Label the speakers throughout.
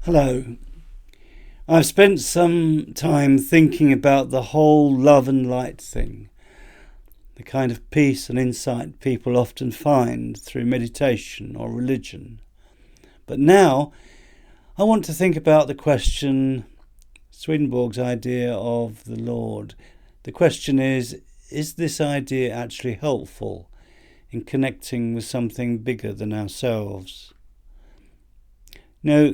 Speaker 1: Hello. I've spent some time thinking about the whole love and light thing, the kind of peace and insight people often find through meditation or religion. But now I want to think about the question, Swedenborg's idea of the Lord. The question is this idea actually helpful in connecting with something bigger than ourselves? Now,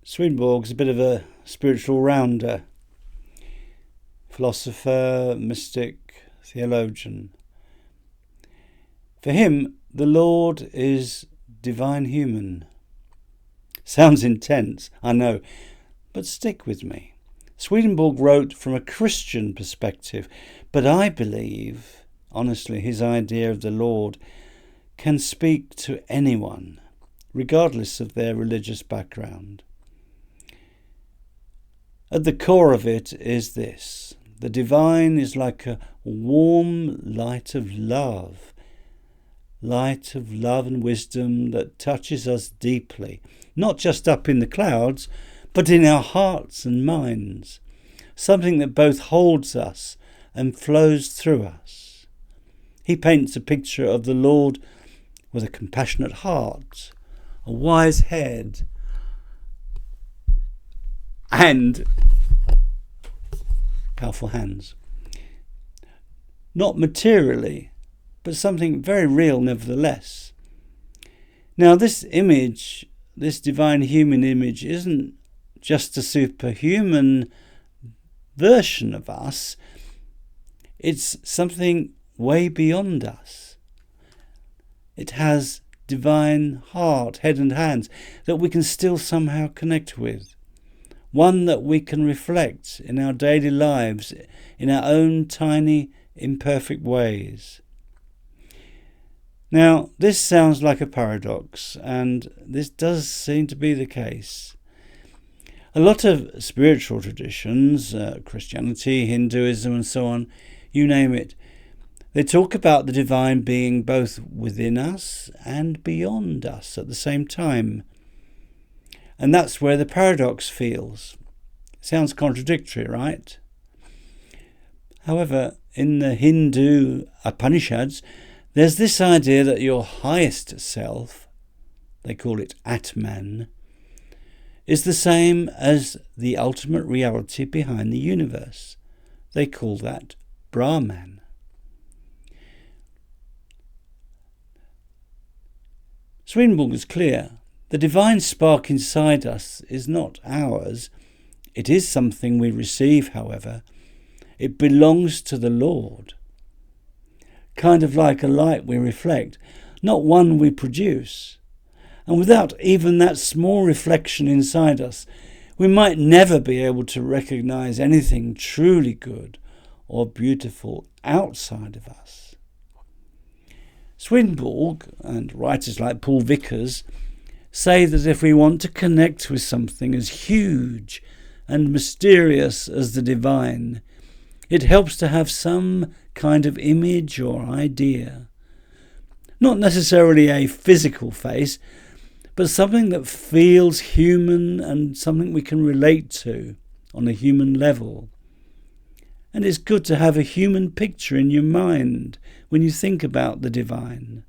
Speaker 1: Swedenborg's a bit of a spiritual rounder, philosopher, mystic, theologian. For him, the Lord is divine human. Sounds intense, I know, but stick with me. Swedenborg wrote from a Christian perspective, but I believe, honestly, his idea of the Lord can speak to anyone, regardless of their religious background. At the core of it is this: the divine is like a warm light of love and wisdom that touches us deeply, not just up in the clouds, but in our hearts and minds, something that both holds us and flows through us. He paints a picture of the Lord with a compassionate heart, a wise head, and powerful hands. Not materially, but something very real nevertheless. Now, this image, this divine human image, isn't just a superhuman version of us. It's something way beyond us. It has divine heart, head and hands that we can still somehow connect with. One that we can reflect in our daily lives in our own tiny, imperfect ways. Now, this sounds like a paradox, and this does seem to be the case. A lot of spiritual traditions, Christianity, Hinduism and so on, you name it, they talk about the divine being both within us and beyond us at the same time. And that's where the paradox feels. Sounds contradictory, right? However, in the Hindu Upanishads, there's this idea that your highest self, they call it Atman, is the same as the ultimate reality behind the universe. They call that Brahman. Swedenborg is clear. The divine spark inside us is not ours. It is something we receive, however. It belongs to the Lord. Kind of like a light we reflect, not one we produce. And without even that small reflection inside us, we might never be able to recognize anything truly good or beautiful outside of us. Swedenborg and writers like Paul Vickers say that if we want to connect with something as huge and mysterious as the divine, it helps to have some kind of image or idea. Not necessarily a physical face, but something that feels human and something we can relate to on a human level. And it's good to have a human picture in your mind when you think about the divine.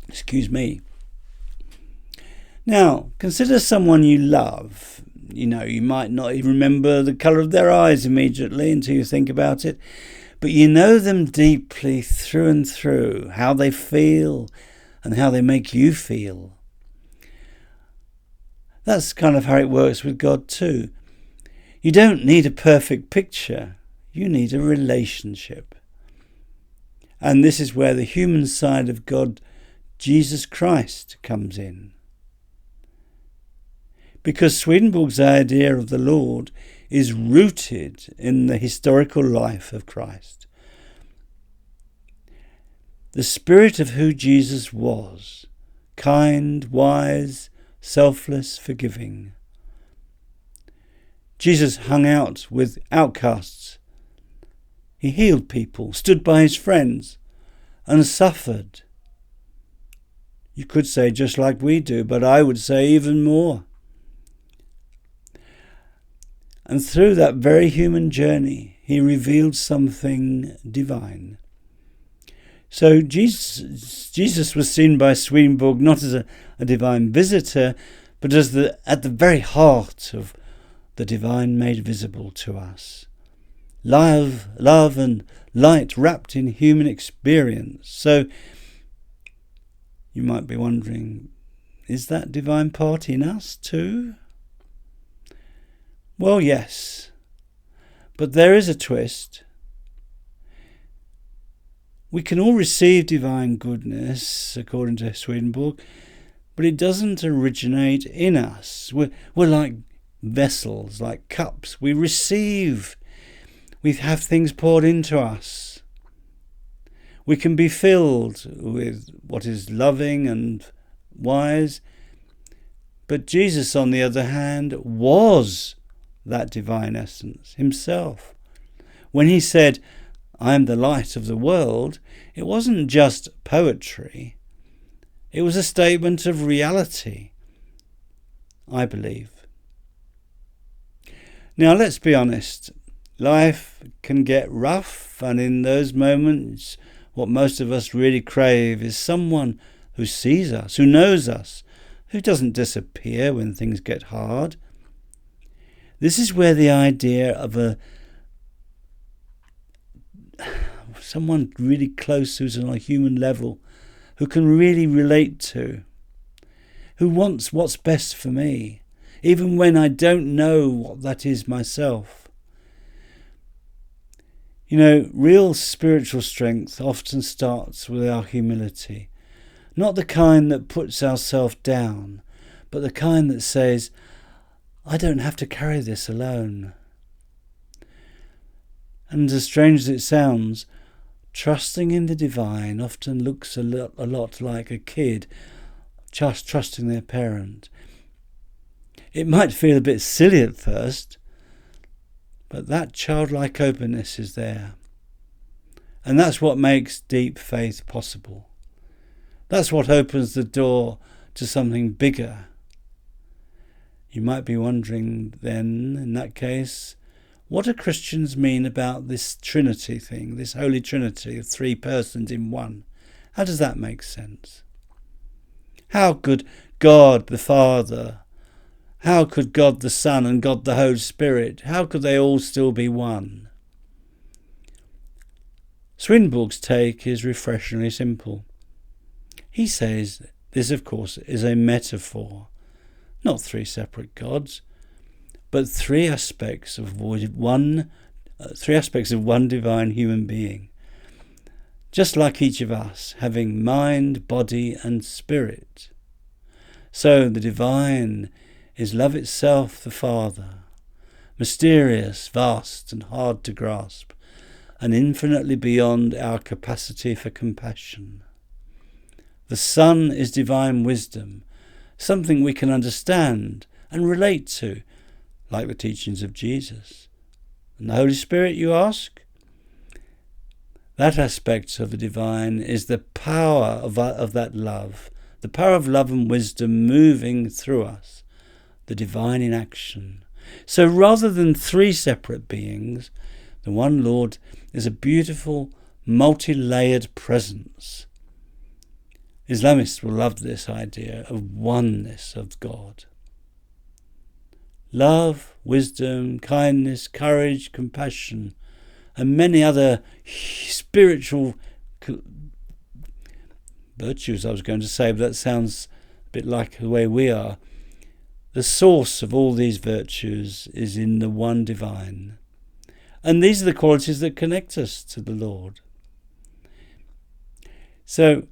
Speaker 1: Excuse me. Now, consider someone you love. You might not even remember the colour of their eyes immediately until you think about it, but you know them deeply through and through, how they feel and how they make you feel. That's kind of how it works with God too. You don't need a perfect picture, you need a relationship. And this is where the human side of God, Jesus Christ, comes in. Because Swedenborg's idea of the Lord is rooted in the historical life of Christ. The spirit of who Jesus was, kind, wise, selfless, forgiving. Jesus hung out with outcasts. He healed people, stood by his friends, and suffered. You could say just like we do, but I would say even more. And through that very human journey, he revealed something divine. So Jesus was seen by Swedenborg not as a divine visitor, but as at the very heart of the divine made visible to us. Love and light wrapped in human experience. So you might be wondering, is that divine part in us too? Well, yes, but there is a twist. We can all receive divine goodness, according to Swedenborg, but it doesn't originate in us. We're like vessels, like cups. We receive. We have things poured into us. We can be filled with what is loving and wise. But Jesus, on the other hand, was that divine essence himself. When he said, "I am the light of the world," it wasn't just poetry. It was a statement of reality, I believe. Now, let's be honest. Life can get rough, and in those moments, what most of us really crave is someone who sees us, who knows us, who doesn't disappear when things get hard. This is where the idea of someone really close who's on a human level, who can really relate to, who wants what's best for me, even when I don't know what that is myself. You know, real spiritual strength often starts with our humility. Not the kind that puts ourselves down, but the kind that says, I don't have to carry this alone. And as strange as it sounds, trusting in the divine often looks a lot like a kid just trusting their parent. It might feel a bit silly at first, but that childlike openness is there. And that's what makes deep faith possible. That's what opens the door to something bigger. You might be wondering then, in that case, what do Christians mean about this Trinity thing, this Holy Trinity of three persons in one? How does that make sense? How could God the Father, how could God the Son and God the Holy Spirit, how could they all still be one? Swedenborg's take is refreshingly simple. He says this, of course, is a metaphor, not three separate gods, but three aspects of one divine human being, just like each of us, having mind, body, and spirit. So the divine is love itself, the Father, mysterious, vast, and hard to grasp, and infinitely beyond our capacity for compassion. The Son is divine wisdom, something we can understand and relate to, like the teachings of Jesus. And the Holy Spirit, you ask? That aspect of the divine is the power of that love, the power of love and wisdom moving through us, the divine in action. So rather than three separate beings, the one Lord is a beautiful, multi-layered presence. Islamists will love this idea of oneness of God. Love, wisdom, kindness, courage, compassion, and many other spiritual virtues, I was going to say, but that sounds a bit like the way we are. The source of all these virtues is in the one divine. And these are the qualities that connect us to the Lord. So,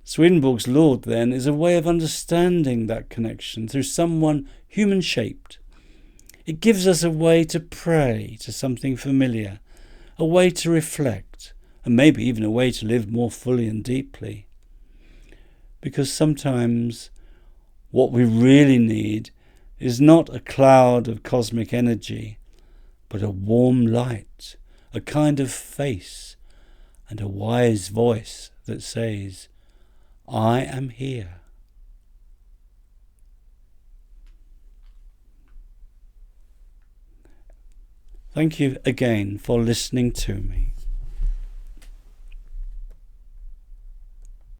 Speaker 1: Swedenborg's Lord, then, is a way of understanding that connection through someone human-shaped. It gives us a way to pray to something familiar, a way to reflect, and maybe even a way to live more fully and deeply. Because sometimes what we really need is not a cloud of cosmic energy, but a warm light, a kind of face, and a wise voice that says, I am here. Thank you again for listening to me.